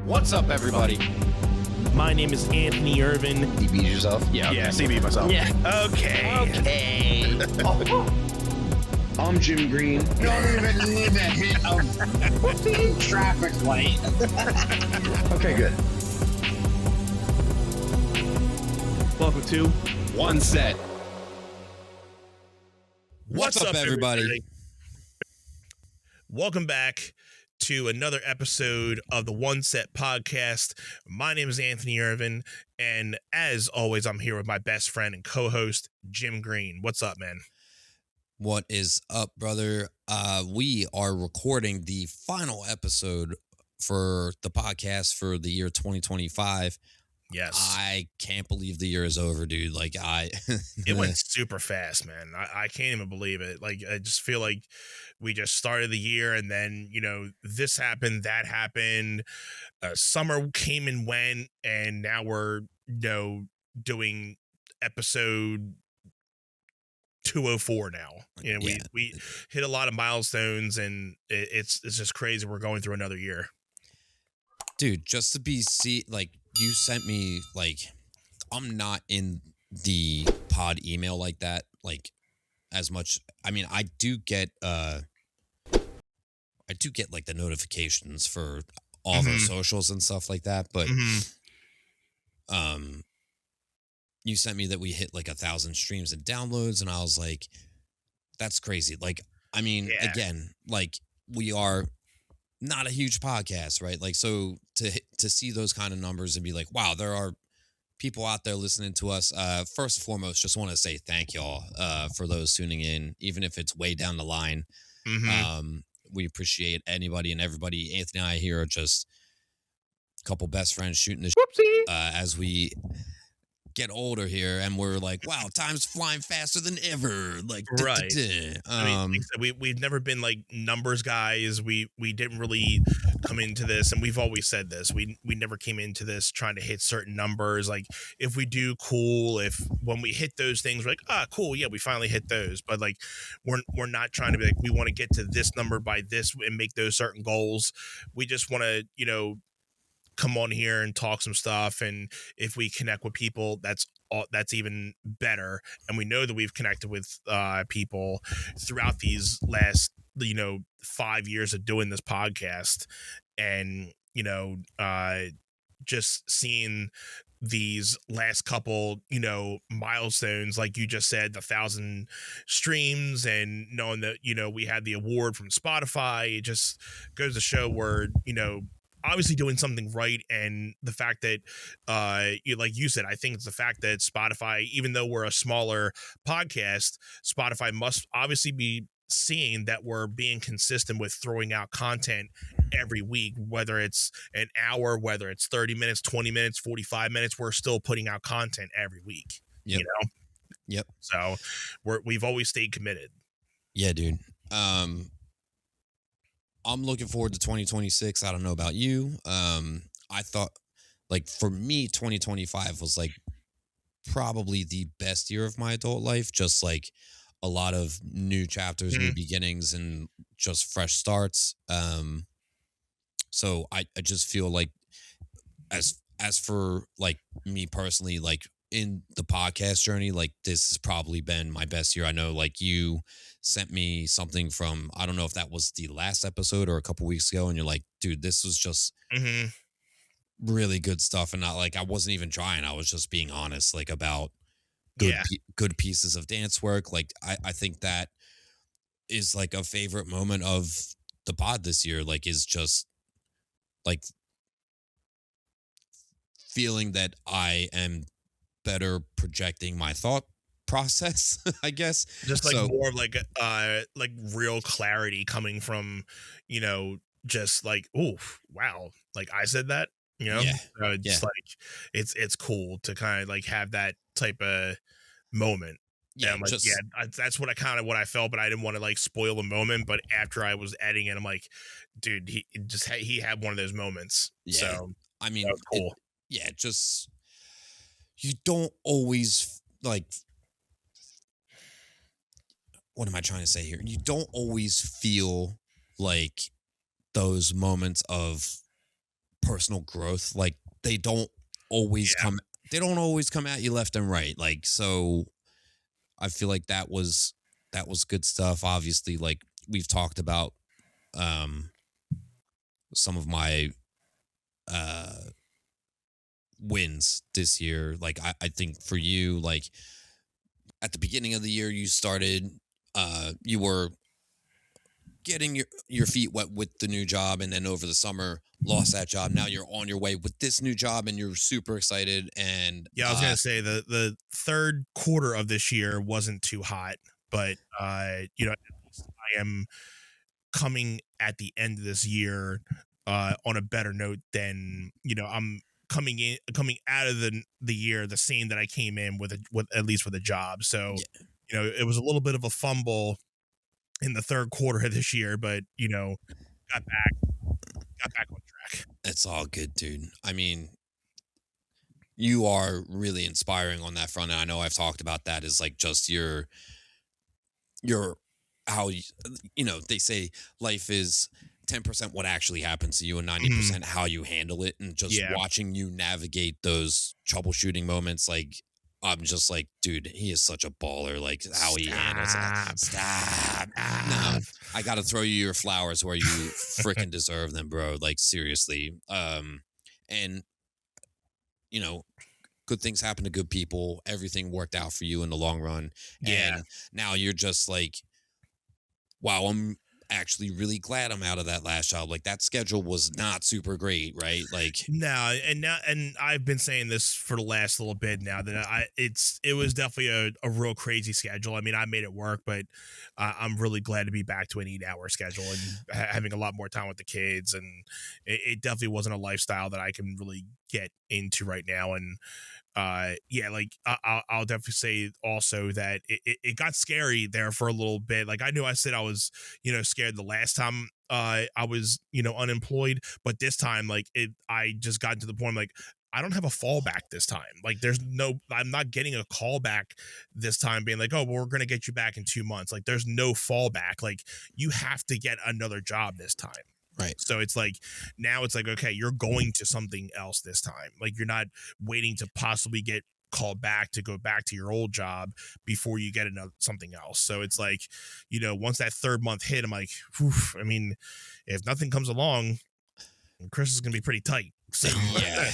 What's up, everybody? My name is Anthony Irvin. You beat yourself? Yeah. CB myself. Yeah. Okay. I'm Jim Green. Don't even need a hit of traffic light. Okay, good. Welcome to One set. What's up, everybody? Welcome back to another episode of the One Set Podcast. My name is Anthony Irvin, and as always, I'm here with my best friend and co-host, Jim Green. What's up, man? What is up, brother? We are recording the final episode for the podcast for the year 2025. Yes. I can't believe the year is over, dude. It went super fast, man. I can't even believe it. Like, I just feel like we just started the year and then, you know, this happened, that happened. Summer came and went, and now we're, you know, doing episode 204 now. You know, we hit a lot of milestones, and it's just crazy. We're going through another year. dude, just to be you sent me, I'm not in the pod email like that, as much. I mean, I do get like the notifications for all of our socials and stuff like that, but you sent me that we hit 1,000 streams and downloads, and I was like, that's crazy. I mean, again, we are not a huge podcast, right? So to see those kind of numbers and be like, wow, there are people out there listening to us. First and foremost, just want to say thank y'all for those tuning in, even if it's way down the line. We appreciate anybody and everybody. Anthony and I here are just a couple best friends shooting the as we get older here, and we're like, wow, time's flying faster than ever. Right. I mean, we've never been numbers guys. We didn't really come into this, and we've always said this. We never came into this trying to hit certain numbers. If we do, cool. If when we hit those things, we're like, cool, yeah, we finally hit those. But we're not trying to be we want to get to this number by this and make those certain goals. We just want to, come on here and talk some stuff, and if we connect with people, that's even better. And we know that we've connected with people throughout these last 5 years of doing this podcast, and just seeing these last couple milestones, like you just said, the 1,000 streams, and knowing that we had the award from Spotify. It just goes to show we're obviously doing something right. And the fact that like you said, I think it's the fact that Spotify, even though we're a smaller podcast, Spotify must obviously be seeing that we're being consistent with throwing out content every week, whether it's an hour, whether it's 30 minutes, 20 minutes, 45 minutes, we're still putting out content every week. Yep. So we've always stayed committed. Yeah, dude. I'm looking forward to 2026. I don't know about you. I thought, for me, 2025 was probably the best year of my adult life. Just a lot of new chapters, new beginnings, and just fresh starts. So I just feel as for me personally, in the podcast journey, this has probably been my best year. I know you sent me something from, I don't know if that was the last episode or a couple weeks ago, and you're like, dude, this was just really good stuff. And not I wasn't even trying. I was just being honest, about good pieces of dance work. I think that is a favorite moment of the pod this year, is just feeling that I am better projecting my thought process, I guess. Just more of real clarity coming from, just oh, wow. I said that, it's cool to kind of have that type of moment. Yeah, that's what I felt, but I didn't want to spoil the moment. But after I was editing it, I'm like, dude, he had one of those moments. Yeah, so I mean, cool. Just you don't always what am I trying to say here? You don't always feel those moments of personal growth. Like they don't always come at you left and right. Like so I feel like that was good stuff. Obviously, like we've talked about um some of my wins this year. Like I think for you, like at the beginning of the year you started you were getting your feet wet with the new job, and then over the summer lost that job. Now you're on your way with this new job and you're super excited. And Yeah, I was gonna say the third quarter of this year wasn't too hot, but you know, at least I am coming at the end of this year on a better note than, you know, I'm coming out of the year the same that I came in with at least with a job. So yeah. you know, it was a little bit of a fumble in the third quarter of this year, but you know, got back on track. It's all good, dude. I mean, you are really inspiring on that front. And I know I've talked about that as like just your how you know, they say life is 10% what actually happens to you and 90% how you handle it. And just watching you navigate those troubleshooting moments, like I'm just like, dude, he is such a baller. Like how he handles it. Stop. No, I got to throw you your flowers where you freaking deserve them, bro. Like seriously. And you know, good things happen to good people. Everything worked out for you in the long run. Yeah. And now you're just like, wow, I'm actually really glad I'm out of that last job. Like that schedule was not super great, right? Like no, and I've been saying this for the last little bit now that it was definitely a real crazy schedule. I mean, I made it work, but I'm really glad to be back to an 8-hour schedule and having a lot more time with the kids. And it definitely wasn't a lifestyle that I can really get into right now. And yeah, like I'll definitely say also that it got scary there for a little bit. Like I knew I said I was, you know, scared the last time I was, you know, unemployed, but this time, like I just got to the point like I don't have a fallback this time. Like I'm not getting a call back this time being like, oh, well, we're going to get you back in 2 months. Like there's no fallback. Like you have to get another job this time. right. So it's like, now it's like, okay, you're going to something else this time. Like you're not waiting to possibly get called back to go back to your old job before you get something else. So it's like, you know, once that third month hit, I'm like, whew, I mean, if nothing comes along, Chris is going to be pretty tight. So, Yeah.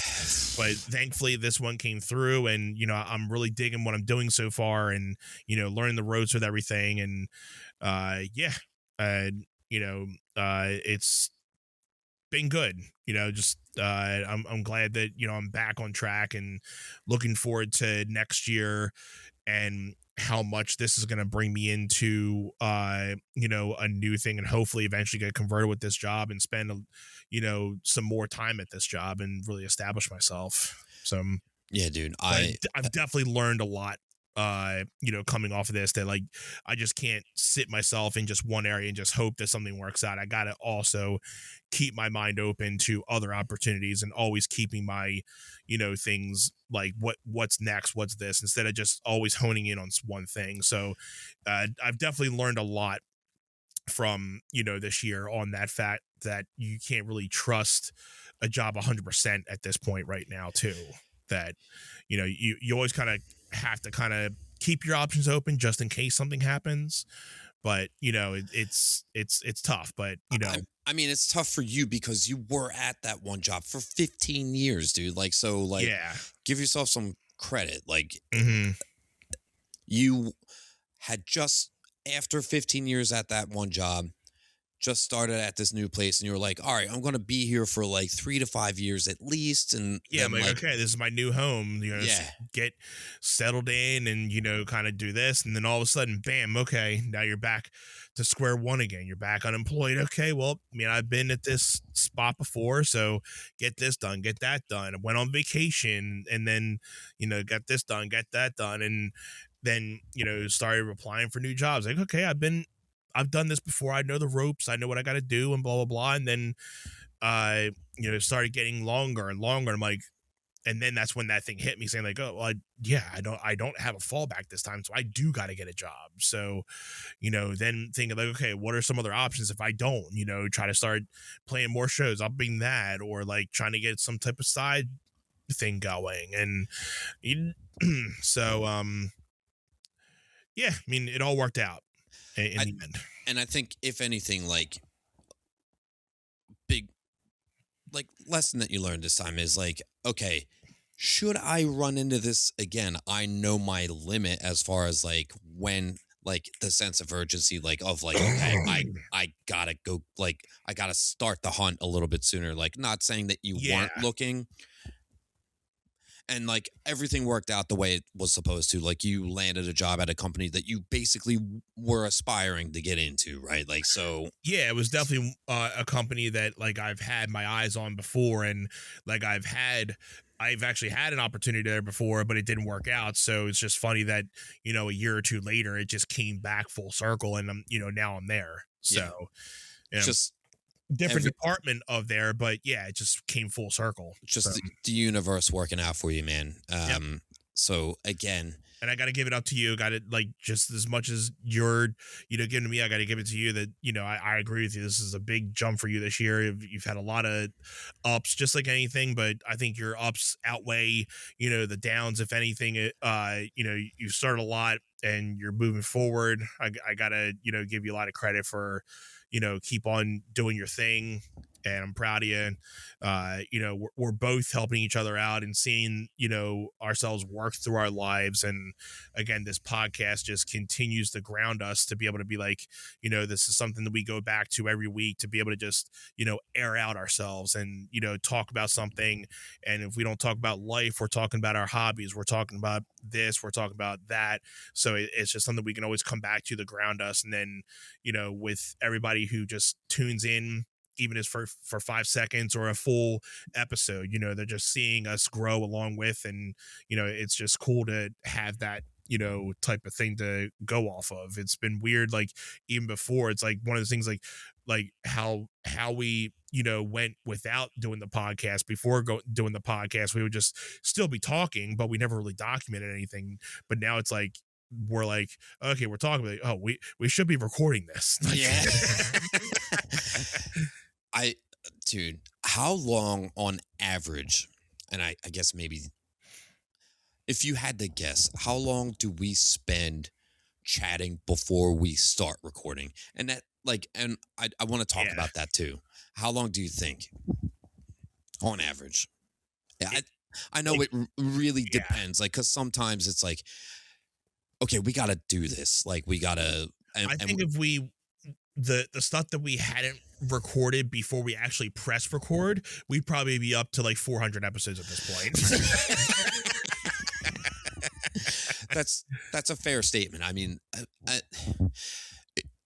but thankfully this one came through, and, you know, I'm really digging what I'm doing so far, and, you know, learning the ropes with everything. And, yeah, you know, it's been good, you know, just, I'm glad that, you know, I'm back on track and looking forward to next year and how much this is going to bring me into, you know, a new thing, and hopefully eventually get converted with this job and spend, you know, some more time at this job and really establish myself. So Yeah, dude. I've definitely learned a lot, you know, coming off of this, that like I just can't sit myself in just one area and just hope that something works out. I gotta also keep my mind open to other opportunities, and always keeping my, you know, things like what's next, what's this, instead of just always honing in on one thing. So I've definitely learned a lot from, you know, this year on that fact that you can't really trust a job 100% at this point right now too. That, you know, you always kind of have to kind of keep your options open just in case something happens. But, you know, it's tough, but, you know, I mean, it's tough for you because you were at that one job for 15 years, dude. Like, so like, yeah. give yourself some credit. Like Mm-hmm. you had just, after 15 years at that one job, just started at this new place, and you were like, all right, I'm going to be here for like 3 to 5 years at least. And Yeah, then, I'm like, okay, this is my new home, you know, Yeah. get settled in and, you know, kind of do this. And then all of a sudden, bam, okay, now you're back to square one again. You're back unemployed. Okay, well, I mean, I've been at this spot before, so get this done, get that done. I went on vacation, and then, you know, got this done, get that done. And then, you know, started applying for new jobs. Like, okay, I've done this before. I know the ropes. I know what I got to do, and blah, blah, blah. And then, you know, it started getting longer and longer. I'm like, and then that's when that thing hit me, saying like, oh, well, I don't have a fallback this time, so I do got to get a job. So, then thinking like, okay, what are some other options if I don't, try to start playing more shows, upping that, or like trying to get some type of side thing going. And so, yeah, I mean, it all worked out in the end. And I think if anything, like big, like lesson that you learned this time is like, okay, should I run into this again? I know my limit as far as like when, like the sense of urgency, like of like, okay, I gotta go, like I gotta start the hunt a little bit sooner. Like not saying that you weren't looking, and like everything worked out the way it was supposed to. Like you landed a job at a company that you basically were aspiring to get into, right? Like, so yeah, it was definitely a company that like I've had my eyes on before, and like I've actually had an opportunity there before, but it didn't work out. So it's just funny that, a year or two later, it just came back full circle, and I'm, now I'm there. So just different department of there, but yeah, it just came full circle. Just the universe working out for you, man. So again, and I got to give it up to you. Got it, like just as much as you're, giving to me, I got to give it to you. That I agree with you. This is a big jump for you this year. You've had a lot of ups, just like anything, but I think your ups outweigh, the downs. If anything, you started a lot and you're moving forward. I gotta, give you a lot of credit for, keep on doing your thing. And I'm proud of you. And, we're both helping each other out and seeing, ourselves work through our lives. And again, this podcast just continues to ground us to be able to be like, this is something that we go back to every week to be able to just, air out ourselves and, talk about something. And if we don't talk about life, we're talking about our hobbies. We're talking about this, we're talking about that. So it's just something we can always come back to ground us. And then, with everybody who just tunes in, even as for 5 seconds or a full episode, they're just seeing us grow along with, and, it's just cool to have that, type of thing to go off of. It's been weird. Like even before, it's like one of the things like how we, went without doing the podcast. Before doing the podcast, we would just still be talking, but we never really documented anything. But now it's like, we're like, okay, we're talking about, oh, we should be recording this. Dude, how long on average, and I guess maybe if you had to guess, how long do we spend chatting before we start recording? And that, like, and I want to talk about that too. How long do you think on average? Yeah, I know it really depends. Like, cause sometimes it's like, okay, we got to do this. Like we got to, I think if we, the stuff that we hadn't recorded before we actually press record, we'd probably be up to like 400 episodes at this point. That's a fair statement. I mean,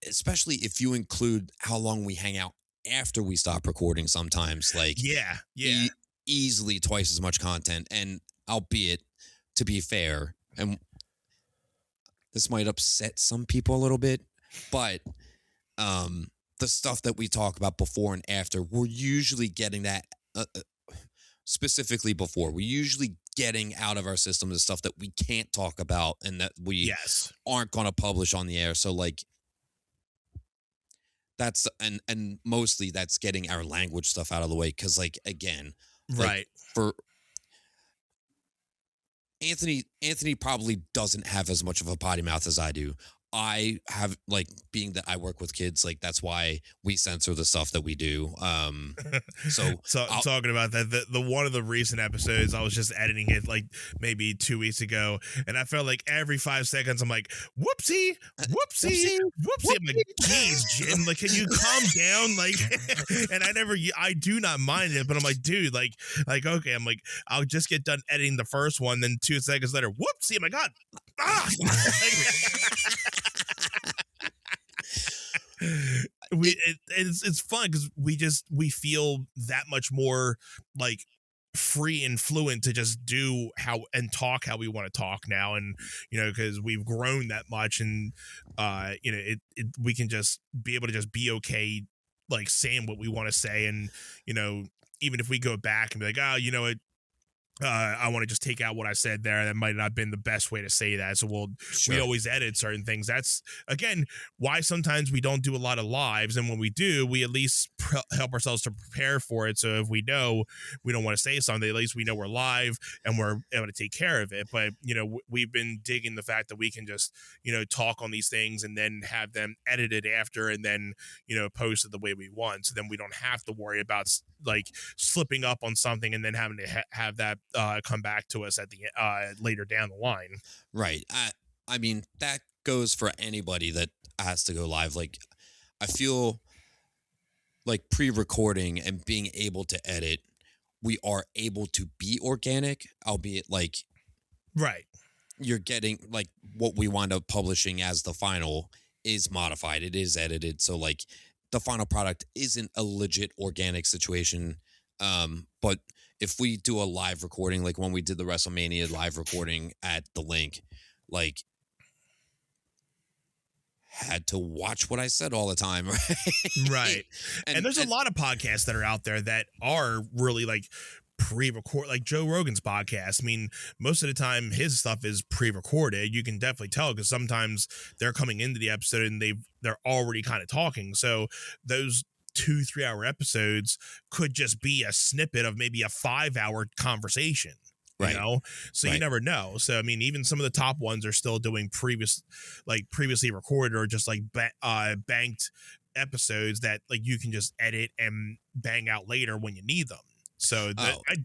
especially if you include how long we hang out after we stop recording. Sometimes, like easily twice as much content. And albeit, to be fair, and this might upset some people a little bit, but the stuff that we talk about before and after, we're usually getting that specifically before. We're usually getting out of our system the stuff that we can't talk about and that we aren't going to publish on the air. So like that's and mostly that's getting our language stuff out of the way. Cause like, again, like, for Anthony probably doesn't have as much of a potty mouth as I do. I have, like, being that I work with kids, like that's why we censor the stuff that we do. So talking about that, the one of the recent episodes, I was just editing it like maybe 2 weeks ago, and I felt like every 5 seconds I'm like, whoopsie. I'm like, geez, Jim, like, can you calm down? Like, and I do not mind it, but I'm like, dude, like okay, I'm like, I'll just get done editing the first one, then 2 seconds later, whoopsie, oh my god, it's fun because we feel that much more like free and fluent to just do talk how we want to talk now, and because we've grown that much, and we can just be able to just be okay like saying what we want to say, and even if we go back and be like, oh, I want to just take out what I said there. That might not have been the best way to say that. So we always edit certain things. That's, again, why sometimes we don't do a lot of lives. And when we do, we at least help ourselves to prepare for it. So if we know we don't want to say something, at least we know we're live and we're able to take care of it. But, we've been digging the fact that we can just, talk on these things and then have them edited after and then, posted the way we want. So then we don't have to worry about like slipping up on something and then having to have that come back to us at the later down the line. Right. I mean, that goes for anybody that has to go live. Like, I feel like pre-recording and being able to edit, we are able to be organic, albeit like, right. You're getting like what we wind up publishing as the final is modified. It is edited. So like the final product isn't a legit organic situation. But if we do a live recording, like when we did the WrestleMania live recording at the link, like had to watch what I said all the time, right? Right. And there's a lot of podcasts that are out there that are really like pre-record, like Joe Rogan's podcast. I mean, most of the time his stuff is pre-recorded. You can definitely tell because sometimes they're coming into the episode and they're already kind of talking. So those 2-3 hour episodes could just be a snippet of maybe a 5-hour conversation, right? So you never know. So I mean, even some of the top ones are still doing previously recorded or just like banked episodes that like you can just edit and bang out later when you need them. So I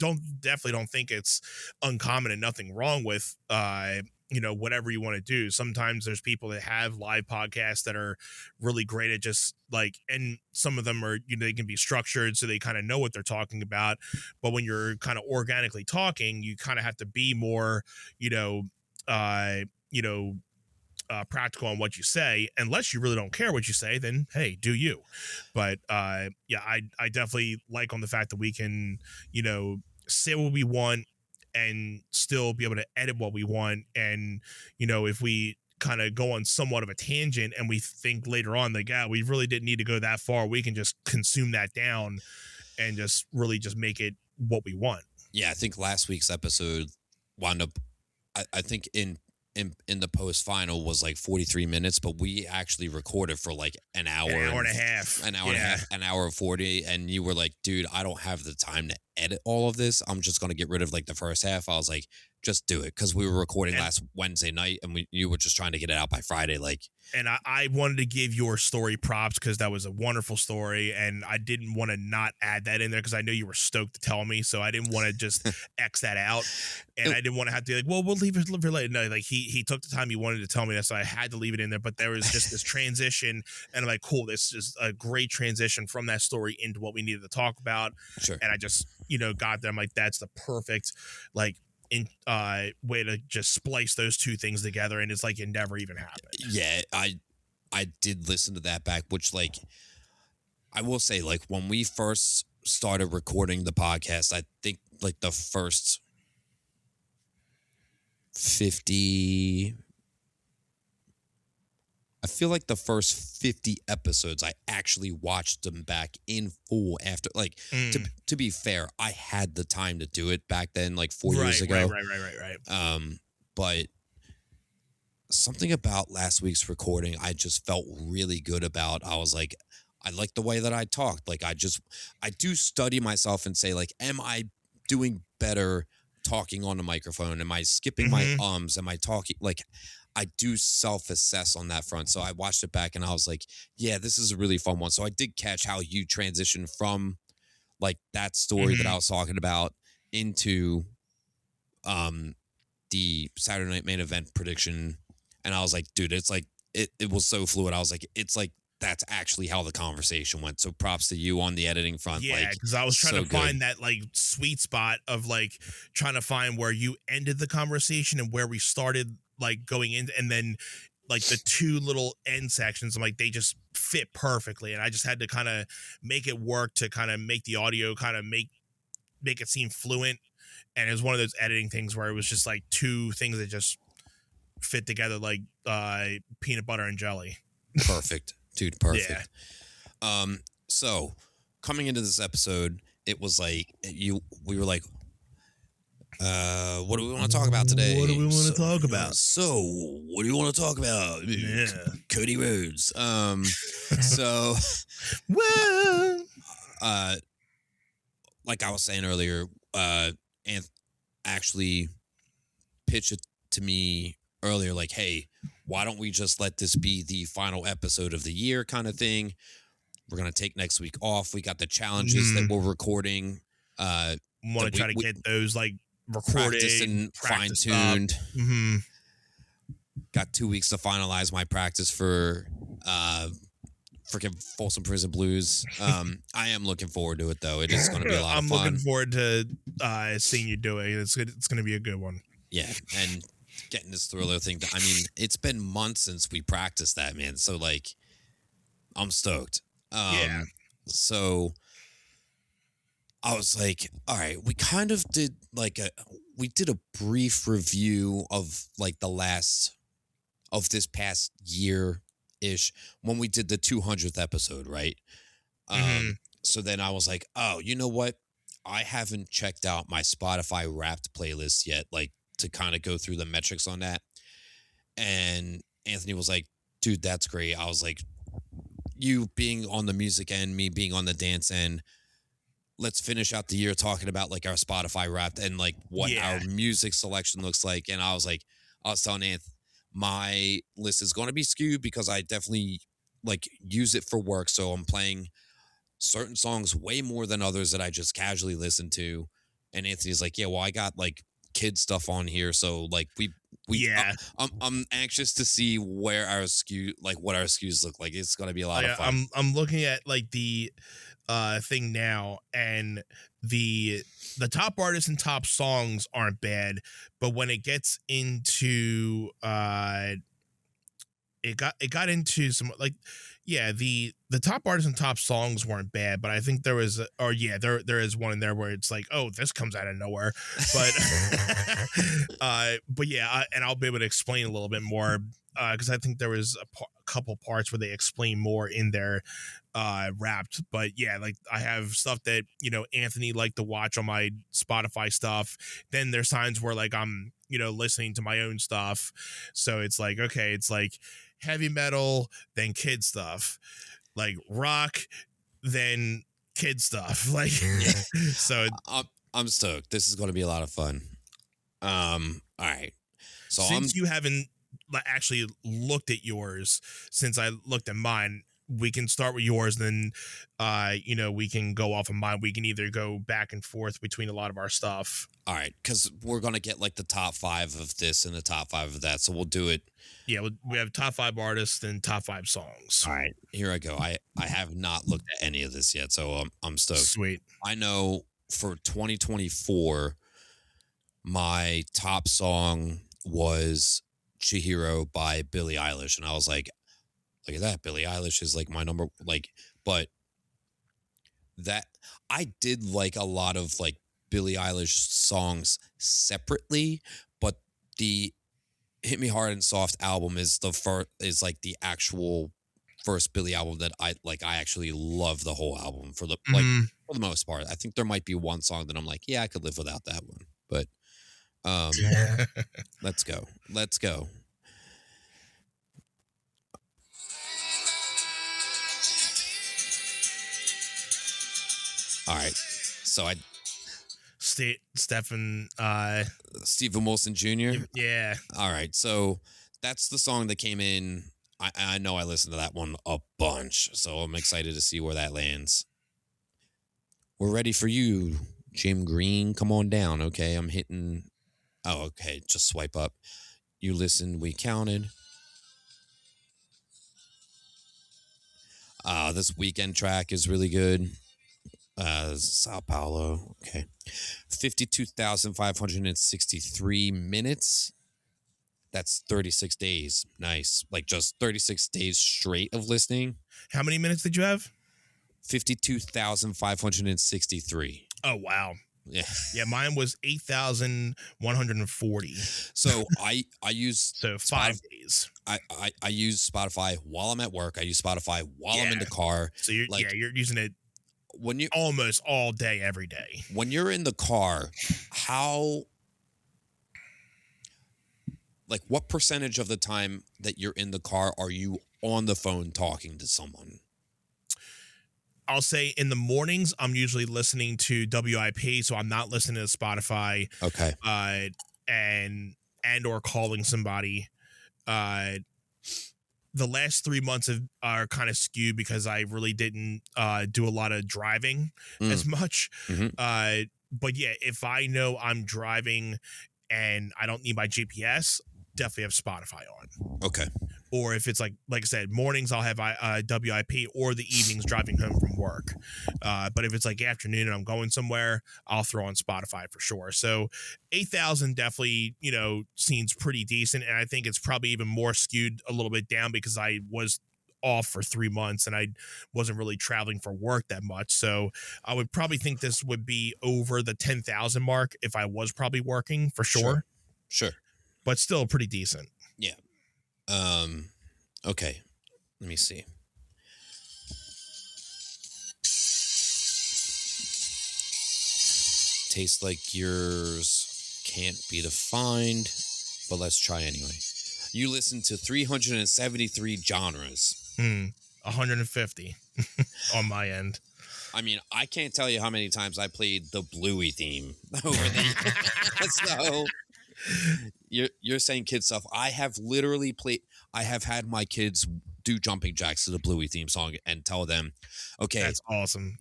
definitely don't think it's uncommon and nothing wrong with whatever you want to do. Sometimes there's people that have live podcasts that are really great at just like, and some of them are, they can be structured so they kind of know what they're talking about. But when you're kind of organically talking, you kind of have to be more, practical on what you say. Unless you really don't care what you say, then hey, do you. But I definitely like on the fact that we can, say what we want and still be able to edit what we want. And, if we kind of go on somewhat of a tangent and we think later on, like, we really didn't need to go that far, we can just consume that down and just really just make it what we want. Yeah, I think last week's episode wound up, I think in the post final was like 43 minutes, but we actually recorded for like an hour and a half, an hour and 40. And you were like, dude, I don't have the time to edit all of this. I'm just going to get rid of like the first half. I was like, just do it. Cause we were recording last Wednesday night and you were just trying to get it out by Friday. Like, and I wanted to give your story props because that was a wonderful story. And I didn't want to not add that in there because I know you were stoked to tell me. So I didn't want to just X that out. And I didn't want to have to be like, well, we'll leave it for later. No, like he took the time he wanted to tell me that. So I had to leave it in there. But there was just this transition. And I'm like, cool, this is a great transition from that story into what we needed to talk about. Sure. And I just, got there. I'm like, that's the perfect, like, way to just splice those two things together, and it's like it never even happened. Yeah, I did listen to that back, which like I will say, like when we first started recording the podcast, I think like the first 50 I feel like the first 50 episodes, I actually watched them back in full after, like, to be fair, I had the time to do it back then, like 4 years ago. Right. But something about last week's recording, I just felt really good about. I was like, I like the way that I talked. Like, I do study myself and say, like, am I doing better talking on the microphone? Am I skipping my ums? Am I talking, like, I do self-assess on that front. So I watched it back and I was like, yeah, this is a really fun one. So I did catch how you transitioned from like that story that I was talking about into the Saturday Night Main Event prediction. And I was like, dude, it's like, it was so fluid. I was like, it's like, that's actually how the conversation went. So props to you on the editing front. Yeah, because I was trying to find that like sweet spot of like trying to find where you ended the conversation and where we started like going in, and then like the two little end sections, I'm like, they just fit perfectly. And I just had to kind of make it work to kind of make the audio kind of make it seem fluent. And it was one of those editing things where it was just like two things that just fit together like peanut butter and jelly. Perfect. Dude, perfect. Yeah. So coming into this episode, it was like we were like, What do we want to talk about today? What do we want to talk about? So, what do you want to talk about? Yeah. Cody Rhodes. So, Well, like I was saying earlier, and actually pitched it to me earlier, like, hey, why don't we just let this be the final episode of the year kind of thing? We're gonna take next week off. We got the challenges that we're recording. Want to that try to get those like recorded, practiced and practiced fine-tuned. Mm-hmm. Got 2 weeks to finalize my practice for freaking Folsom Prison Blues. I am looking forward to it though. It is going to be a lot I'm of fun. looking forward to seeing you do it. It's good. It's going to be a good one. Yeah, and getting this thriller thing. I mean, it's been months since we practiced that, man. So like, I'm stoked. Yeah. So I was like, all right, we kind of did like we did a brief review of like this past year ish when we did the 200th episode, right? So then I was like, oh, you know what? I haven't checked out my Spotify Wrapped playlist yet, like to kind of go through the metrics on that. And Anthony was like, dude, that's great. I was like, you being on the music end, me being on the dance end, let's finish out the year talking about like our Spotify Wrapped and like what our music selection looks like. And I was telling Anth, my list is going to be skewed because I definitely like use it for work. So I'm playing certain songs way more than others that I just casually listen to. And Anthony's like, yeah, well, I got like kid stuff on here. So like I'm anxious to see where our what our skews look like. It's going to be a lot of fun. I'm looking at like the thing now, and the top artists and top songs aren't bad, but when it gets into it got into some like the top artists and top songs weren't bad, but I think there was there is one in there where it's like, oh, this comes out of nowhere, but and I'll be able to explain a little bit more because I think there was a couple parts where they explain more in their Wrapped. But yeah, like I have stuff that Anthony liked to watch on my Spotify stuff. Then there's times where like I'm listening to my own stuff, so it's like, okay, it's like heavy metal, then kid stuff, like rock, then kid stuff, like so I'm stoked. This is going to be a lot of fun. All right, so since you haven't actually looked at yours, since I looked at mine, we can start with yours, then we can go off of mine. We can either go back and forth between a lot of our stuff. All right, because we're gonna get like the top 5 of this and the top 5 of that, so we'll do it. Yeah, we have top 5 artists and top 5 songs. All right, here I go. I have not looked at any of this yet, so I'm stoked. Sweet. I know for 2024, my top song was Chihiro by Billie Eilish, and I was like, look at that, Billie Eilish is like my number, like, but that I did like a lot of like Billie Eilish songs separately, but the Hit Me Hard and Soft album is like the actual first Billie album that I actually love the whole album for the for the most part. I think there might be one song that I'm like, yeah, I could live without that one, but let's go. All right, so Stephen Stephen Wilson Jr. Yeah. All right, so that's the song that came in. I know I listened to that one a bunch, so I'm excited to see where that lands. We're ready for you, Jim Green. Come on down, okay? I'm hitting. Oh, okay. Just swipe up. You listened. We counted. This weekend track is really good. Sao Paulo. Okay. 52,563 minutes. That's 36 days. Nice. Like just 36 days straight of listening. How many minutes did you have? 52,563. Oh, wow. Yeah. Yeah, mine was 8,140. So I use 5 days. I use Spotify while I'm at work. I use Spotify while I'm in the car. So you're using it when you almost all day, every day. When you're in the car, how like what percentage of the time that you're in the car are you on the phone talking to someone? I'll say in the mornings, I'm usually listening to WIP, so I'm not listening to Spotify. Okay. And or calling somebody. The last 3 months are kind of skewed because I really didn't do a lot of driving as much. Mhm. But yeah, if I know I'm driving and I don't need my GPS, definitely have Spotify on. Okay. Or if it's like I said, mornings I'll have WIP, or the evenings driving home from work. But if it's like afternoon and I'm going somewhere, I'll throw on Spotify for sure. So 8,000 definitely, seems pretty decent. And I think it's probably even more skewed a little bit down because I was off for 3 months and I wasn't really traveling for work that much. So I would probably think this would be over the 10,000 mark if I was probably working for sure. Sure. But still pretty decent. Yeah. Okay. Let me see. Tastes like yours can't be defined, but let's try anyway. You listen to 373 genres. 150 on my end. I mean, I can't tell you how many times I played the Bluey theme over the so you're saying kid stuff. I have literally played. I have had my kids do jumping jacks to the Bluey theme song and tell them, okay, that's awesome.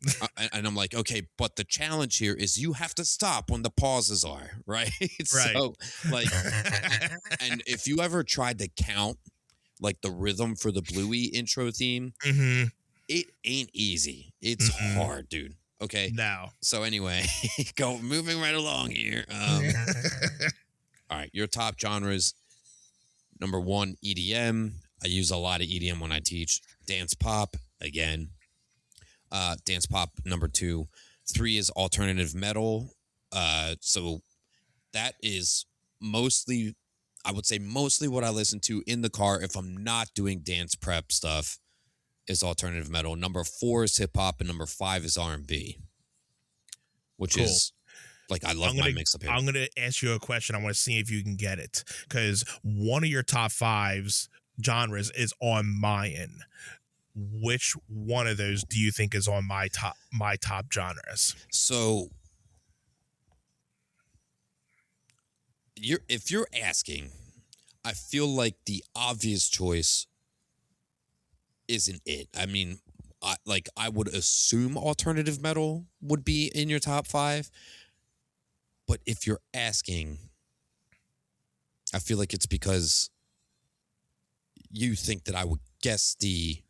And I'm like, okay, but the challenge here is you have to stop when the pauses are right. So like, and if you ever tried to count like the rhythm for the Bluey intro theme, it ain't easy. It's hard, dude. Okay. No. So anyway, moving right along here. All right, your top genres. Number 1, EDM. I use a lot of EDM when I teach. Dance pop, again. Dance pop, number 2. 3 is alternative metal. So that is mostly, I would say mostly what I listen to in the car if I'm not doing dance prep stuff is alternative metal. Number 4 is hip hop, and number 5 is R&B, which is like, I love my mix up here. I'm going to ask you a question. I want to see if you can get it, because one of your top 5 genres is on my end. Which one of those do you think is on my top genres? So if you're asking, I feel like the obvious choice isn't it. I mean, I would assume alternative metal would be in your top 5. But if you're asking, I feel like it's because you think that I would guess the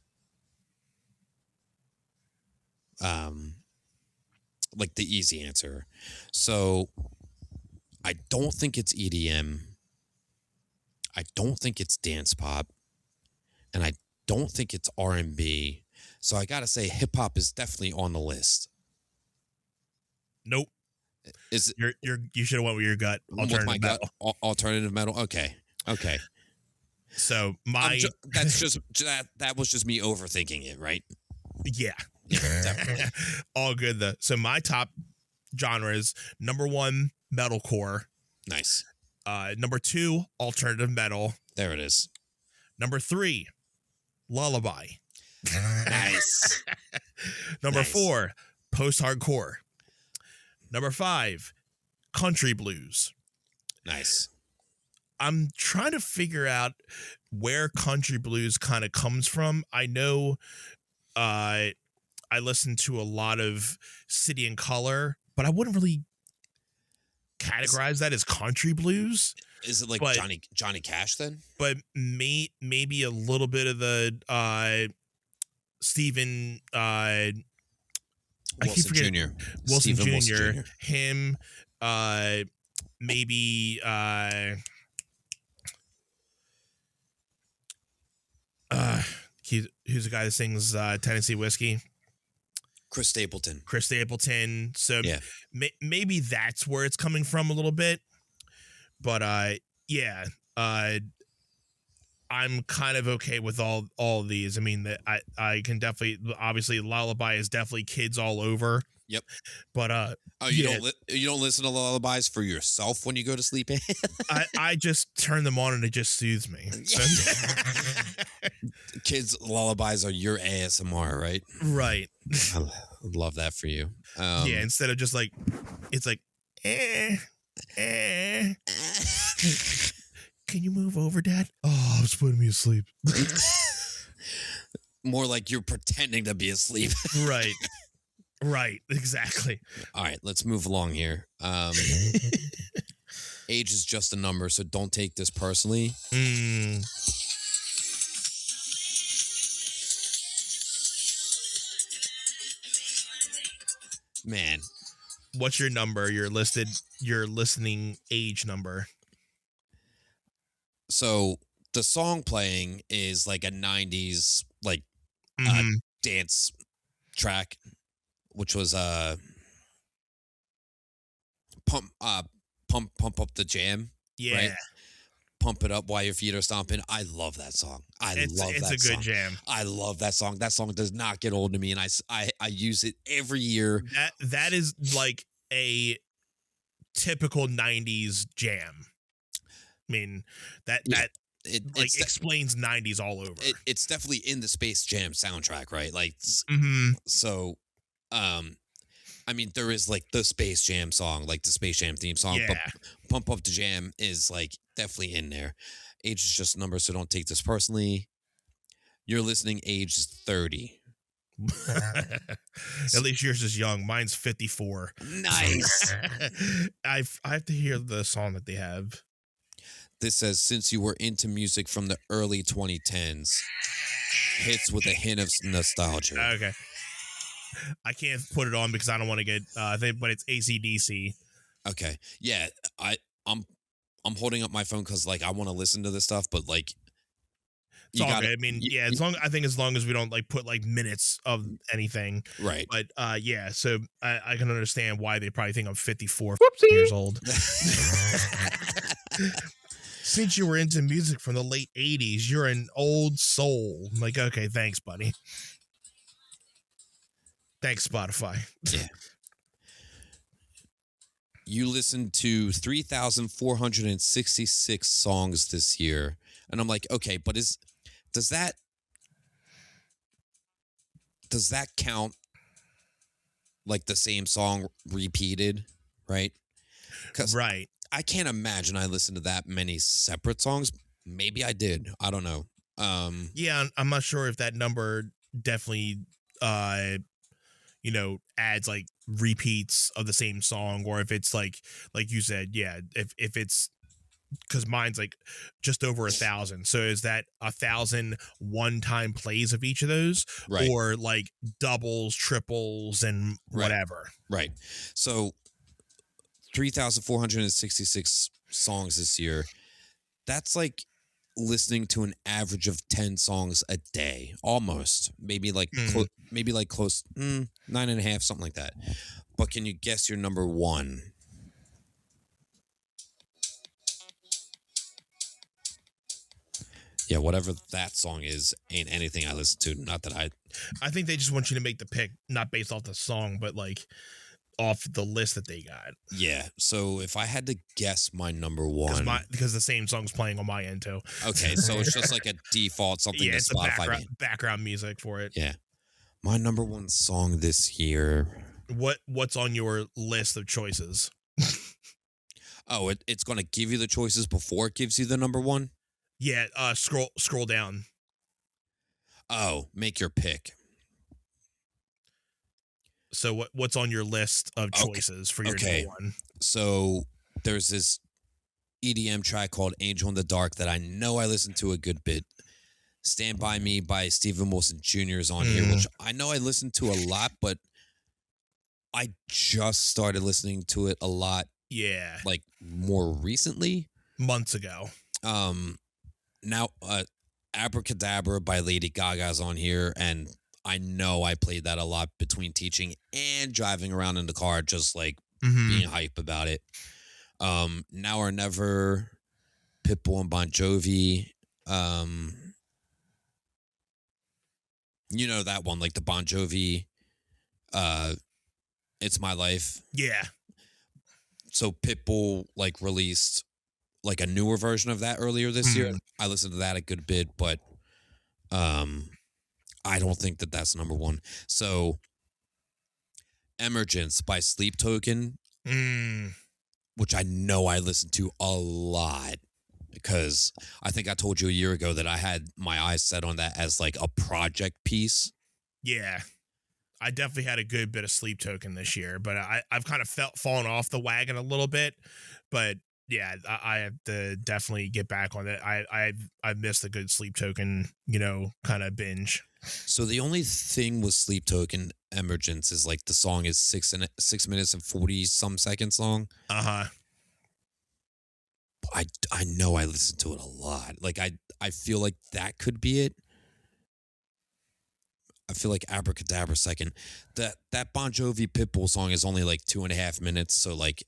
like the easy answer. So I don't think it's EDM. I don't think it's dance pop. And I don't think it's R&B. So I got to say hip hop is definitely on the list. Nope. Is you should have went with your gut. Alternative with my metal. Gut? Alternative metal. Okay. So that was just me overthinking it, right? Yeah. Definitely. All good though. So my top genres: number 1, metalcore. Nice. Number 2, alternative metal. There it is. Number 3, lullaby. Nice. Number 4, post-hardcore. Number 5, country blues. Nice. I'm trying to figure out where country blues kind of comes from. I know I listen to a lot of City and Color, but I wouldn't really categorize that as country blues. Is it like Johnny Cash then? But maybe a little bit of the Stephen Wilson Jr. Wilson Stephen Jr. Wilson Jr. Him, maybe who's the guy that sings Tennessee Whiskey? Chris Stapleton. So yeah. Maybe that's where it's coming from a little bit. But yeah. I'm kind of okay with all of these. I mean, that I can definitely, obviously, Lullaby is definitely kids all over. Yep. But oh, you don't listen to lullabies for yourself when you go to sleep? I just turn them on and it just soothes me. Kids lullabies are your ASMR, right? Right. I love that for you. Yeah, instead of just like, it's like, can you move over, Dad? Oh, it's putting me asleep. More like you're pretending to be asleep. Right. Right. Exactly. All right, let's move along here. Age is just a number, so don't take this personally. Man. What's your number? Your listening age number. So the song playing is like a 90s like dance track, which was pump up the jam. Yeah. Right? Pump it up while your feet are stomping. I love that song. It's a good jam. I love that song. That song does not get old to me, and I use it every year. That is like a typical 90s jam. I mean, it explains 90s all over. It's definitely in the Space Jam soundtrack, right? Like, so, I mean, there is like the Space Jam song, like the Space Jam theme song, but Pump Up the Jam is like definitely in there. Age is just a number, so don't take this personally. Your listening age is 30. At least yours is young. Mine's 54. Nice. I have to hear the song that they have. This says, since you were into music from the early 2010s, hits with a hint of nostalgia. Okay. I can't put it on because I don't want to get but it's AC/DC. Okay. Yeah, I'm holding up my phone because like I want to listen to this stuff, but like it's all good. I mean, as long as we don't like put like minutes of anything. Right. But yeah, so I can understand why they probably think I'm 54 Whoopsie. Years old. Since you were into music from the late 80s, you're an old soul. I'm like, okay, thanks, buddy. Thanks, Spotify. Yeah. You listened to 3,466 songs this year. And I'm like, okay, but does that count like the same song repeated, right? Right. I can't imagine I listened to that many separate songs. Maybe I did. I don't know. Yeah, I'm not sure if that number definitely adds like repeats of the same song, or if it's like you said, yeah, if it's, because mine's like just over 1,000. So is that 1,000 one-time plays of each of those, right, or like doubles, triples, and whatever? Right. So 3,466 songs this year. That's like listening to an average of 10 songs a day, almost. Maybe like close 9.5, something like that. But can you guess your number one? Yeah, whatever that song is, ain't anything I listen to. Not that I think they just want you to make the pick, not based off the song, but like off the list that they got. Yeah. So if I had to guess my number one, because the same song's playing on my end too. Okay, so it's just like a default something that Spotify background music for it. Yeah. My number one song this year. What's on your list of choices? Oh, it's going to give you the choices before it gives you the number one? Yeah, scroll down. Oh, make your pick. So what's on your list of choices for your number one? So there's this EDM track called Angel in the Dark that I know I listened to a good bit. Stand By Me by Steven Wilson Jr. is on here, which I know I listened to a lot, but I just started listening to it a lot. Yeah. Like more recently. Months ago. Now Abracadabra by Lady Gaga is on here, and I know I played that a lot between teaching and driving around in the car, just like being hype about it. Now or Never, Pitbull and Bon Jovi, You know that one, like the Bon Jovi, It's My Life. Yeah. So Pitbull like released like a newer version of that earlier this year. I listened to that a good bit, but I don't think that that's number one. So Emergence by Sleep Token, which I know I listened to a lot because I think I told you a year ago that I had my eyes set on that as like a project piece. Yeah. I definitely had a good bit of Sleep Token this year, but I've kind of fallen off the wagon a little bit. But yeah, I have to definitely get back on it. I've missed a good Sleep Token, kind of binge. So the only thing with Sleep Token Emergence is like the song is 6 minutes and 40 some seconds long. Uh-huh. I know I listened to it a lot. Like I feel like that could be it. I feel like Abracadabra second. That Bon Jovi Pitbull song is only like 2.5 minutes. So like,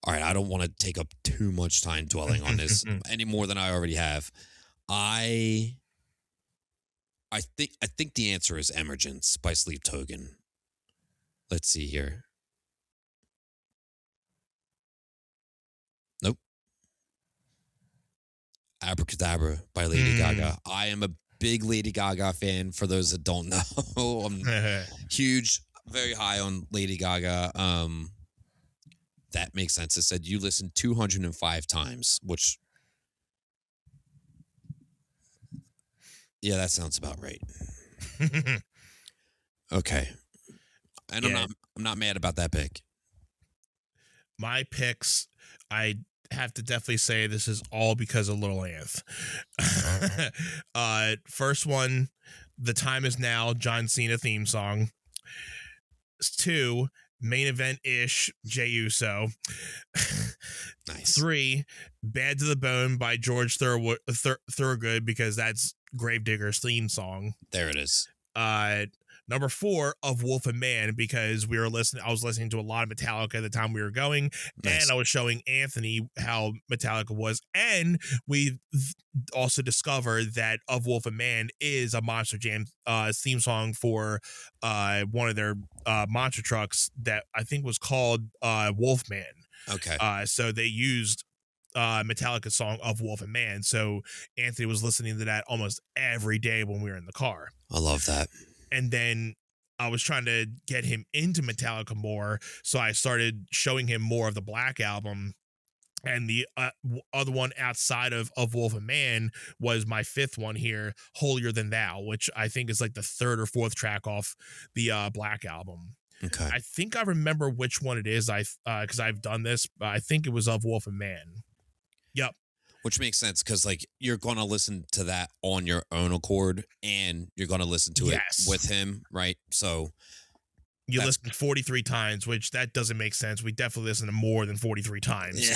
all right, I don't want to take up too much time dwelling on this any more than I already have. I think the answer is Emergence by Sleep Token. Let's see here. Nope. Abracadabra by Lady Gaga. I am a big Lady Gaga fan. For those that don't know, I'm huge, very high on Lady Gaga. That makes sense. It said you listened 205 times, which, yeah, that sounds about right. Okay, and I'm not mad about that pick. My picks, I have to definitely say this is all because of Little Anth. First one, The Time Is Now, John Cena theme song. 2, Main Event-ish, Jey Uso. Nice. 3, Bad to the Bone by George Thorogood, because that's Gravedigger's theme song. There it is. Number 4, Of Wolf and Man, because I was listening to a lot of Metallica at the time we were going, Nice. and I was showing Anthony how Metallica was, and we also discovered that Of Wolf and Man is a Monster Jam theme song for one of their monster trucks that I think was called Wolfman. Okay. So they used Metallica's song Of Wolf and Man, so Anthony was listening to that almost every day when we were in the car. I love that. And then I was trying to get him into Metallica more, so I started showing him more of the Black Album. And the other one outside of Wolf and Man was my 5th one here, Holier Than Thou, which I think is like the 3rd or 4th track off the Black Album. Okay. I think I remember which one it is. Because I've done this. I think it was Of Wolf and Man. Yep. Which makes sense because like you're going to listen to that on your own accord and you're going to listen to it with him, right? So you listen 43 times, which that doesn't make sense. We definitely listen to more than 43 times. Yeah.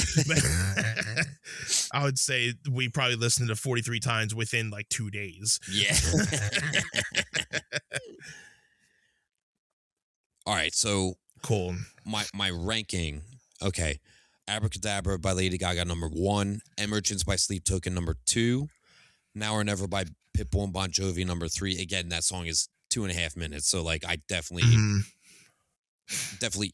I would say we probably listened to 43 times within like 2 days. Yeah. All right, so cool. My ranking. Okay. Abracadabra by Lady Gaga, number 1. Emergence by Sleep Token, number 2. Now or Never by Pitbull and Bon Jovi, number 3. Again, that song is 2.5 minutes. So like I definitely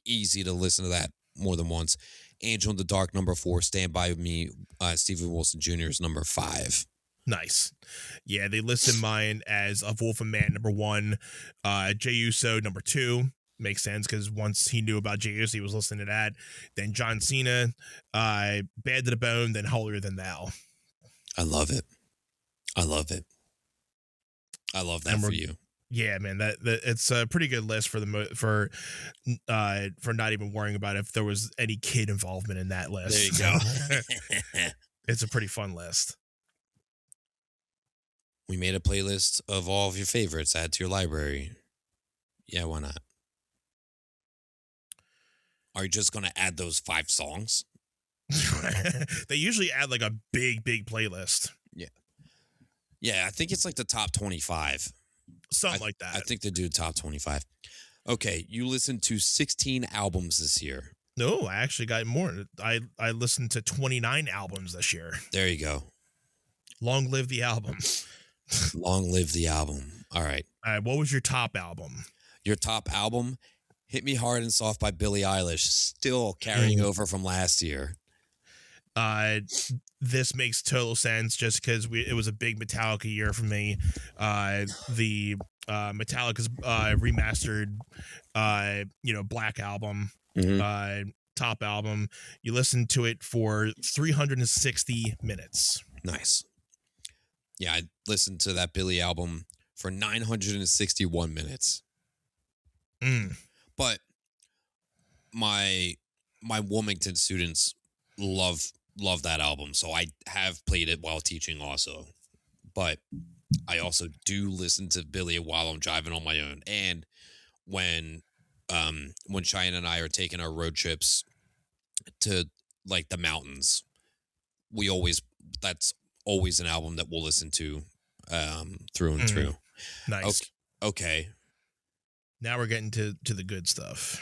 easy to listen to that more than once. Angel in the Dark, number 4. Stand By Me, Stephen Wilson Jr. is number 5. Nice. Yeah, they listed mine as Of Wolf and Man, number 1. Jey Uso, number 2. Makes sense because once he knew about Jey Uso, he was listening to that. Then John Cena, Bad to the Bone, then Holier Than Thou. I love it. I love it. I love that for you. Yeah, man, that it's a pretty good list for not even worrying about if there was any kid involvement in that list. There you go. It's a pretty fun list. We made a playlist of all of your favorites. Add to your library. Yeah, why not? Are you just going to add those 5 songs? They usually add like a big playlist. Yeah. Yeah, I think it's like the top 25. Something like that. I think they do top 25. Okay, you listened to 16 albums this year. No, I actually got more. I listened to 29 albums this year. There you go. Long live the album. Long live the album. All right. What was your top album? Your top album, Hit Me Hard and Soft by Billie Eilish, still carrying over from last year. This makes total sense just because it was a big Metallica year for me. The Metallica's remastered, Black Album, top album. You listen to it for 360 minutes. Nice. Yeah, I listened to that Billie album for 961 minutes. But my Wilmington students love that album, so I have played it while teaching also. But I also do listen to Billie while I'm driving on my own, and when Cheyenne and I are taking our road trips to like the mountains, that's always an album that we'll listen to through and through. Nice. Okay. Now we're getting to the good stuff.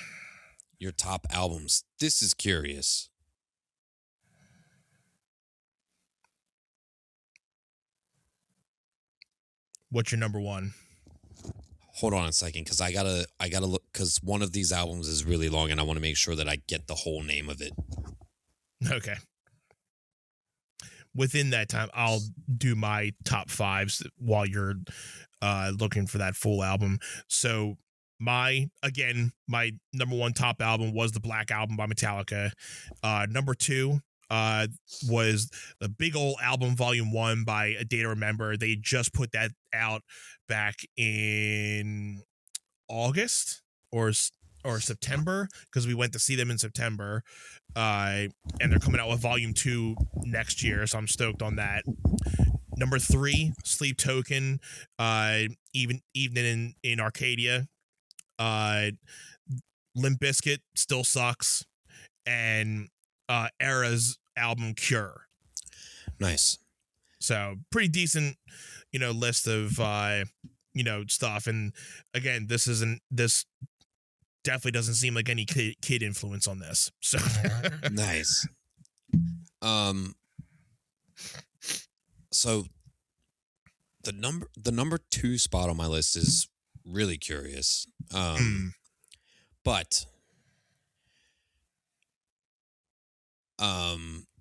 Your top albums. This is curious. What's your number one? Hold on a second, because I gotta look, because one of these albums is really long, and I want to make sure that I get the whole name of it. Okay. Within that time, I'll do my top fives while you're looking for that full album. So my number one top album was the Black Album by Metallica. Number two was the big old album Volume 1 by A Day to Remember. They just put that out back in August or September, because we went to see them in September, and they're coming out with Volume 2 next year, so I'm stoked on that. Number 3, Sleep Token, Evening in Arcadia. Limp Bizkit, Still Sucks, and Era's album Cure. Nice. So pretty decent, list of stuff. And again, this definitely doesn't seem like any kid influence on this. So Nice. So the number 2 spot on my list is really curious. But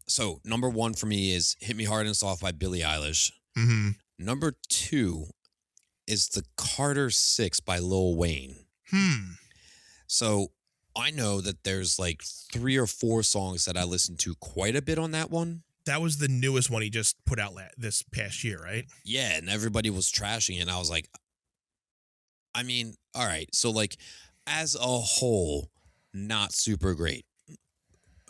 so number 1 for me is Hit Me Hard and Soft by Billie Eilish. Number 2 is The Carter 6 by Lil Wayne. So I know that there's like 3 or 4 songs that I listen to quite a bit on that one. That was the newest one he just put out this past year, right? Yeah, and everybody was trashing it, and I was like, I mean, all right, so like as a whole, not super great.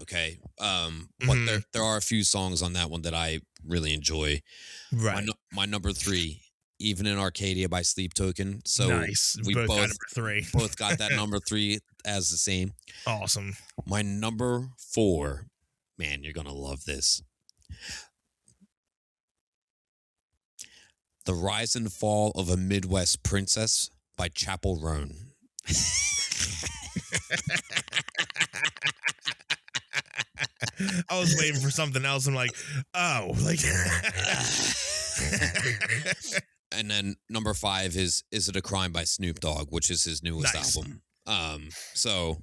Okay. But there are a few songs on that one that I really enjoy. Right. My number 3, Even in Arcadia by Sleep Token. So nice. We both got number 3. both got that number 3 as the same. Awesome. My number 4, man, you're gonna love this. The Rise and Fall of a Midwest Princess by Chapel Roan. I was waiting for something else. I'm like, oh, like. And then number 5 is It a Crime by Snoop Dogg, which is his newest album. So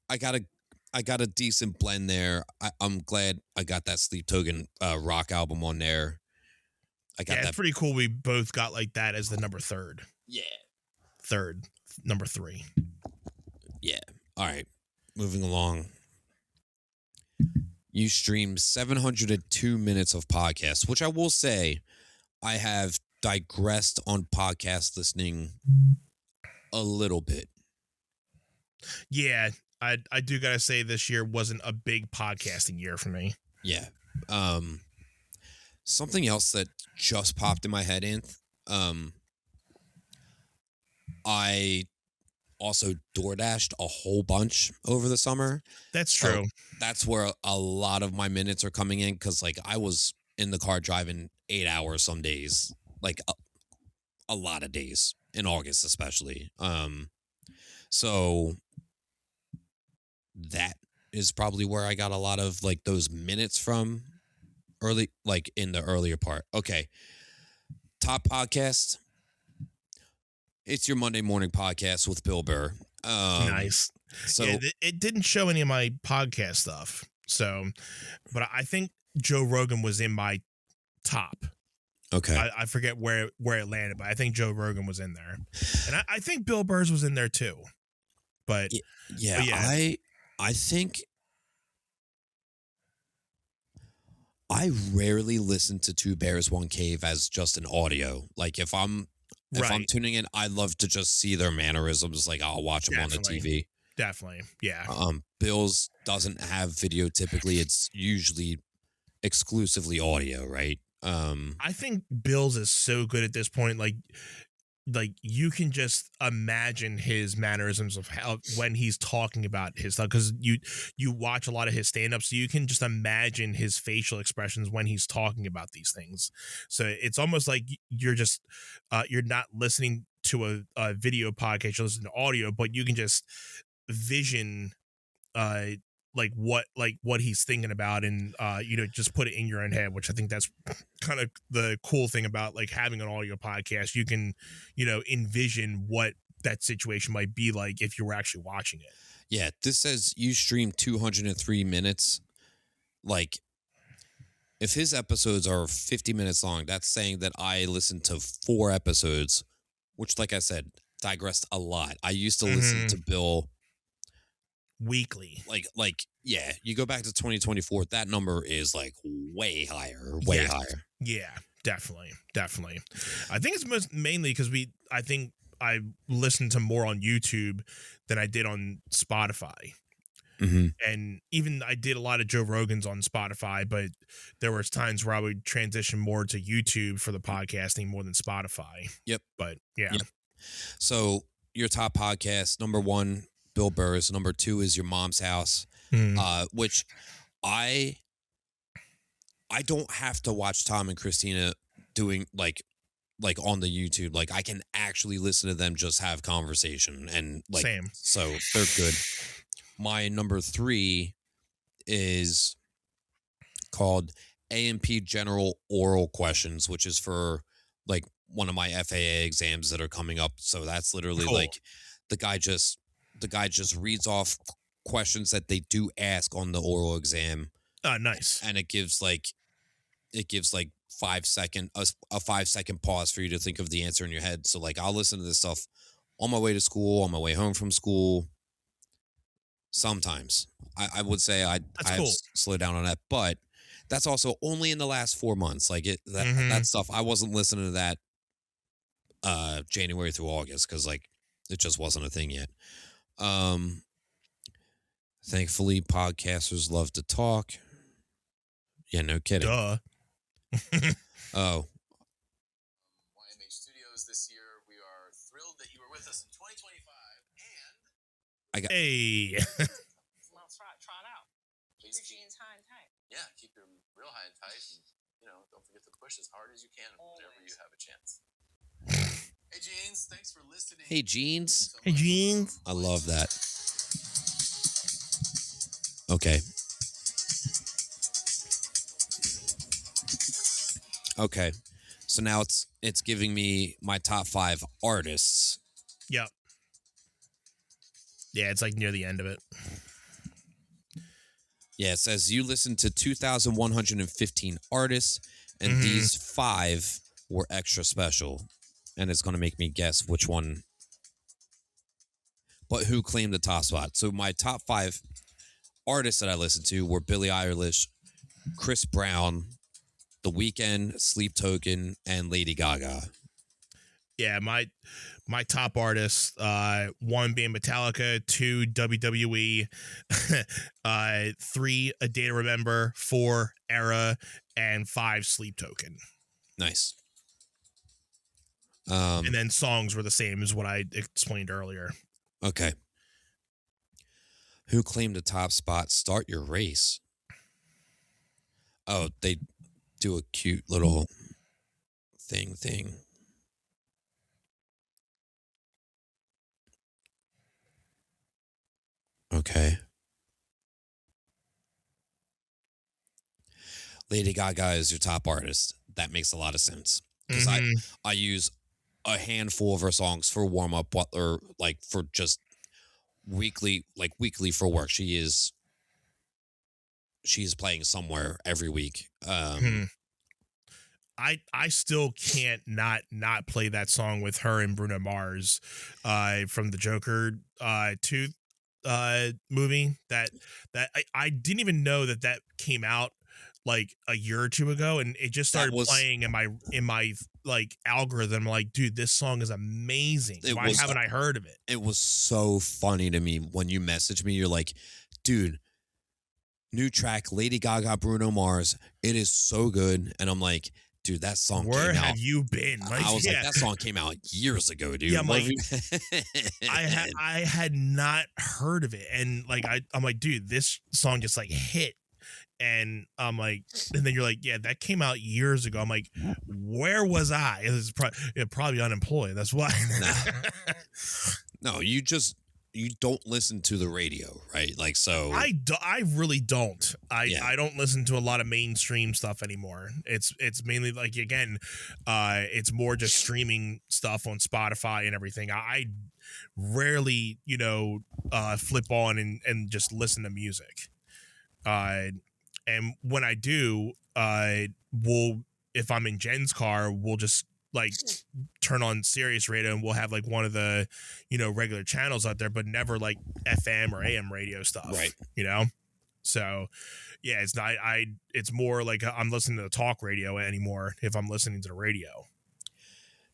I got a decent blend there. I'm glad I got that Sleep Token rock album on there. It's pretty cool. We both got like that as the number 3rd. Yeah. Number 3. Yeah. All right. Moving along. You streamed 702 minutes of podcasts, which I will say I have digressed on podcast listening a little bit. Yeah, I do gotta say this year wasn't a big podcasting year for me. Yeah. Something else that just popped in my head, Anth. I also DoorDashed a whole bunch over the summer. That's true. So that's where a lot of my minutes are coming in, because like I was in the car driving 8 hours some days, like a lot of days in August especially. So that is probably where I got a lot of like those minutes from early, like in the earlier part. Okay. Top podcast. It's your Monday morning podcast with Bill Burr. Nice. So yeah, it didn't show any of my podcast stuff. So, but I think Joe Rogan was in my top. okay. I forget where it landed, but I think Joe Rogan was in there, and I think Bill Burr's was in there too. But Yeah, but yeah. I think I rarely listen to Two Bears One Cave as just an audio. Like if I'm Right. tuning in, I love to just see their mannerisms. Like I'll watch them on the Definitely. TV. Definitely, yeah. Bill's doesn't have video typically. It's usually exclusively audio, right? I think Bill's is so good at this point. Like you can just imagine his mannerisms of how when he's talking about his stuff, because you watch a lot of his stand-ups, so you can just imagine his facial expressions when he's talking about these things. So it's almost like you're just you're not listening to a video podcast, you're listening to audio, but you can just vision like what he's thinking about, and just put it in your own head, which I think that's kind of the cool thing about like having an audio podcast. You can envision what that situation might be like if you were actually watching it. Yeah, this says you streamed 203 minutes. Like if his episodes are 50 minutes long, that's saying that I listened to 4 episodes, which, like I said, digressed a lot. I used to listen to Bill weekly. Like yeah, you go back to 2024, that number is like way higher, way Yeah. higher. Yeah, definitely. I think it's mainly because I think I listened to more on YouTube than I did on Spotify. Mm-hmm. And even I did a lot of Joe Rogan's on Spotify, but there was times where I would transition more to YouTube for the podcasting more than Spotify. Yep. But yeah. Yep. So your top podcast, number 1, Bill Burr's. Number 2 is Your Mom's House, which I don't have to watch Tom and Christina doing like on the YouTube. Like I can actually listen to them just have conversation, and like Same. So they're good. My number 3 is called A&P General Oral Questions, which is for like one of my FAA exams that are coming up. So that's literally Cool. like the guy just reads off questions that they do ask on the oral exam, Nice. and it gives like 5 second a 5-second pause for you to think of the answer in your head. So like I'll listen to this stuff on my way to school, on my way home from school. Sometimes I would say I cool. slow down on that, but that's also only in the last 4 months. Like that stuff, I wasn't listening to that January through August because like it just wasn't a thing yet. Thankfully, podcasters love to talk. Yeah, no kidding. Duh. Oh, YMH Studios this year. We are thrilled that you were with us in 2025, and Hey. Well, try it out. Keep please your jeans high and tight. yeah, keep them real high and tight, and don't forget to push as hard as you can whenever you have a chance. Hey Jeans, thanks for listening. hey, Jeans. So Hey, much. Jeans. I love that. Okay. Okay. So now it's giving me my top 5 artists. Yep. Yeah, it's like near the end of it. Yeah, it says you listened to 2,115 artists, and these 5 were extra special. And it's going to make me guess which one. But who claimed the top spot? So my top 5 artists that I listened to were Billie Eilish, Chris Brown, The Weeknd, Sleep Token, and Lady Gaga. Yeah, my top artists, 1 being Metallica, 2 WWE, 3 A Day to Remember, 4 Era, and 5 Sleep Token. Nice. And then songs were the same as what I explained earlier. Okay. Who claimed the top spot? Start your race. Oh, they do a cute little thing. Okay. Lady Gaga is your top artist. That makes a lot of sense because I use a handful of her songs for warm up or like for just weekly for work. She is playing somewhere every week. I still can't not play that song with her and Bruno Mars from the Joker 2 movie that I didn't even know that came out like a year or two ago, and it just started playing in my like algorithm. Like, dude, this song is amazing. Why haven't I heard of it? It was so funny to me when you messaged me. You're like, dude, new track, Lady Gaga, Bruno Mars. It is so good. And I'm like, dude, that song Where came out. have you been? Like, I was like, that song came out years ago, dude. Yeah, I'm like, I had not heard of it. And like, I'm like, dude, this song just like hit. And I'm like, and then you're like, yeah, that came out years ago. I'm like, where was I? It was probably unemployed. That's why. No, you don't listen to the radio, right? Like, so I really don't. I don't listen to a lot of mainstream stuff anymore. It's mainly like, again, it's more just streaming stuff on Spotify and everything. I rarely, flip on and just listen to music. And when I do, if I'm in Jen's car, we'll just like turn on Sirius radio and we'll have like one of the, regular channels out there, but never like FM or AM radio stuff. Right. So yeah, it's not, it's more like I'm listening to the talk radio anymore if I'm listening to the radio.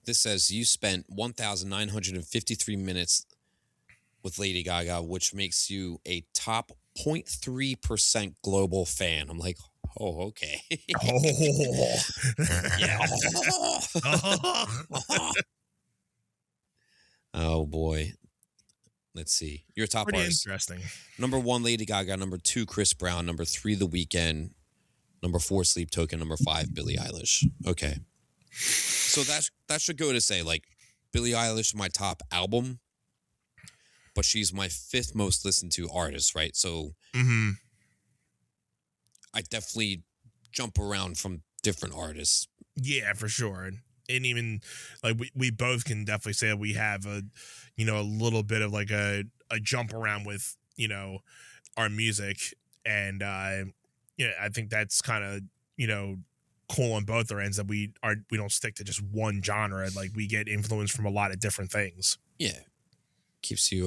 This says you spent 1,953 minutes with Lady Gaga, which makes you a top 0.3% global fan. I'm like, oh, okay. Yeah. Oh boy. Let's see. Your top Pretty artists. interesting. Number 1, Lady Gaga. Number 2, Chris Brown. Number 3, The Weeknd. Number 4, Sleep Token. Number 5, Billie Eilish. Okay. So that should go to say, like, Billie Eilish, my top album, but she's my 5th most listened to artist, right? So I definitely jump around from different artists. Yeah, for sure. And even like we both can definitely say that we have a little bit of like a jump around with, our music. And I think that's kind of, cool on both our ends, that we don't stick to just one genre. Like, we get influence from a lot of different things. Yeah. Keeps you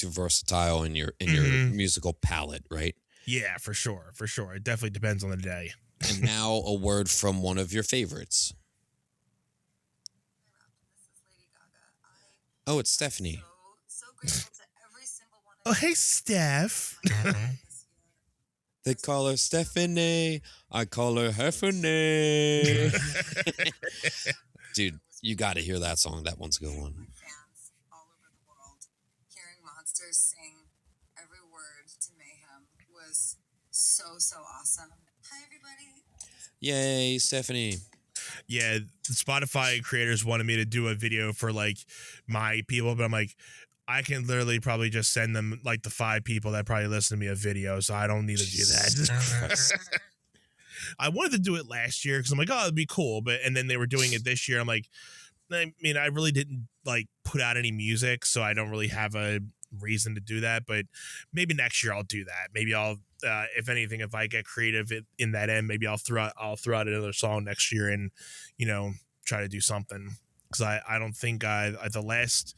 versatile in your musical palette, right? Yeah, for sure. It definitely depends on the day. And now a word from one of your favorites. Oh, it's Stephanie. So grateful to every single one of Oh, hey, Steph. They call her Stephanie. I call her Heffany. Dude, you got to hear that song. That one's a good one. fans all over the world. Hearing Monsters sing every word to Mayhem was so awesome. Hi, everybody. Yay, Stephanie. Yeah, the Spotify creators wanted me to do a video for like my people, but I'm like, I can literally probably just send them like the 5 people that probably listen to me a video, so I don't need to do that. I wanted to do it last year because I'm like, oh, it'd be cool, and then they were doing it this year. I'm like, I mean, I really didn't like put out any music, so I don't really have a reason to do that. But maybe next year I'll do that. Maybe I'll, if anything, if I get creative in that end, maybe I'll throw out another song next year and try to do something, because I don't think the last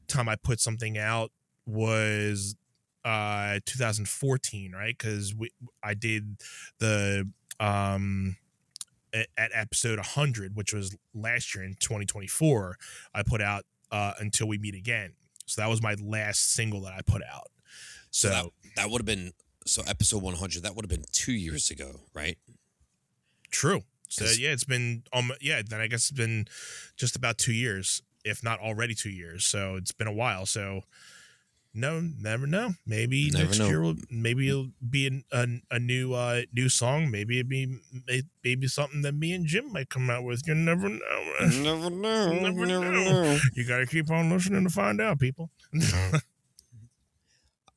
time I put something out was 2014, right? Because I did the at episode 100, which was last year in 2024, I put out Until We Meet Again. So that was my last single that I put out. So that would have been, so episode 100, that would have been 2 years ago, right? True. So yeah, it's been then I guess it's been just about 2 years, if not already 2 years. So it's been a while. So no, never know. Maybe next year it'll be a new song. Maybe it'd be something that me and Jim might come out with. You never know. Never know. You gotta keep on listening to find out, people.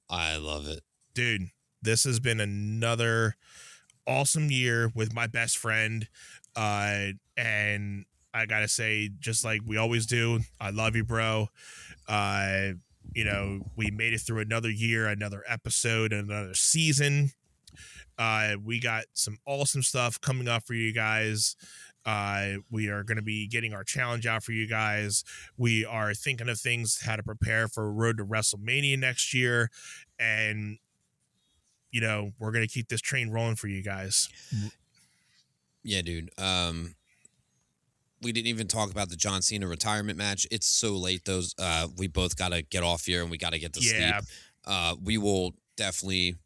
I love it. Dude, this has been another awesome year with my best friend. And I gotta say, just like we always do, I love you, bro. You know, we made it through another year, another episode, another season. We got some awesome stuff coming up for you guys. We are going to be getting our challenge out for you guys. We are thinking of things, how to prepare for Road to WrestleMania next year. And, you know, we're going to keep this train rolling for you guys. Yeah, dude. We didn't even talk about the John Cena retirement match. It's so late. We both got to get off here and we got to get to sleep. We will definitely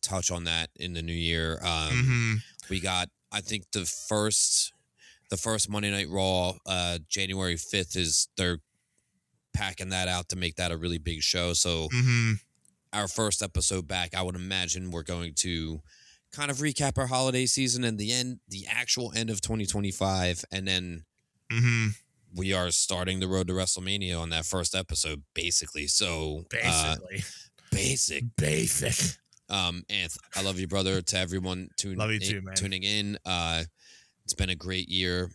touch on that in the new year. We got, I think the first Monday Night Raw, January 5th they're packing that out to make that a really big show. So our first episode back, I would imagine we're going to kind of recap our holiday season and the actual end of 2025. And then we are starting the road to WrestleMania on that first episode, basically. So basic. Anth, I love you, brother. To everyone tuning in. It's been a great year.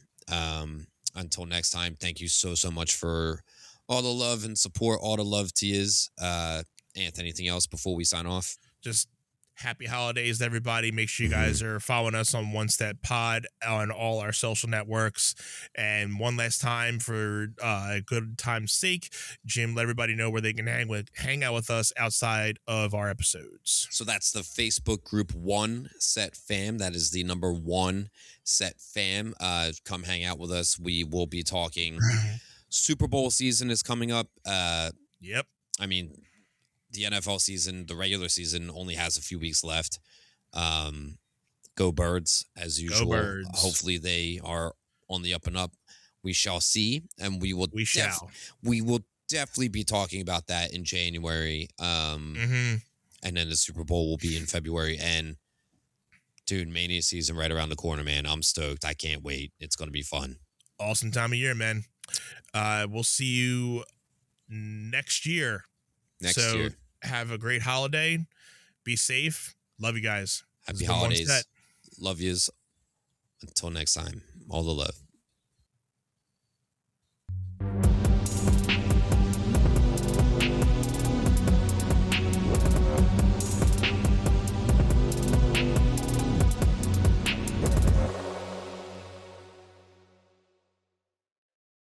Until next time, thank you so much for all the love and support. All the love to yous. Anth, anything else before we sign off? Just happy holidays to everybody. Make sure you guys are following us on One Step Pod on all our social networks. And one last time, for good time's sake, Jim, let everybody know where they can hang out with us outside of our episodes. So that's the Facebook group One Set Fam. That is the number One Set Fam. Come hang out with us. We will be talking. Super Bowl season is coming up. Yep. I mean, the NFL season, the regular season, only has a few weeks left. Go Birds, as usual. Go Birds. Hopefully they are on the up and up. We shall see, and we will definitely be talking about that in January. And then the Super Bowl will be in February. And dude, Mania season right around the corner, man. I'm stoked. I can't wait. It's going to be fun. Awesome time of year, man. We'll see you next year. Next year. Have a great holiday. Be safe. Love you guys. Happy holidays. Love yous. Until next time. All the love.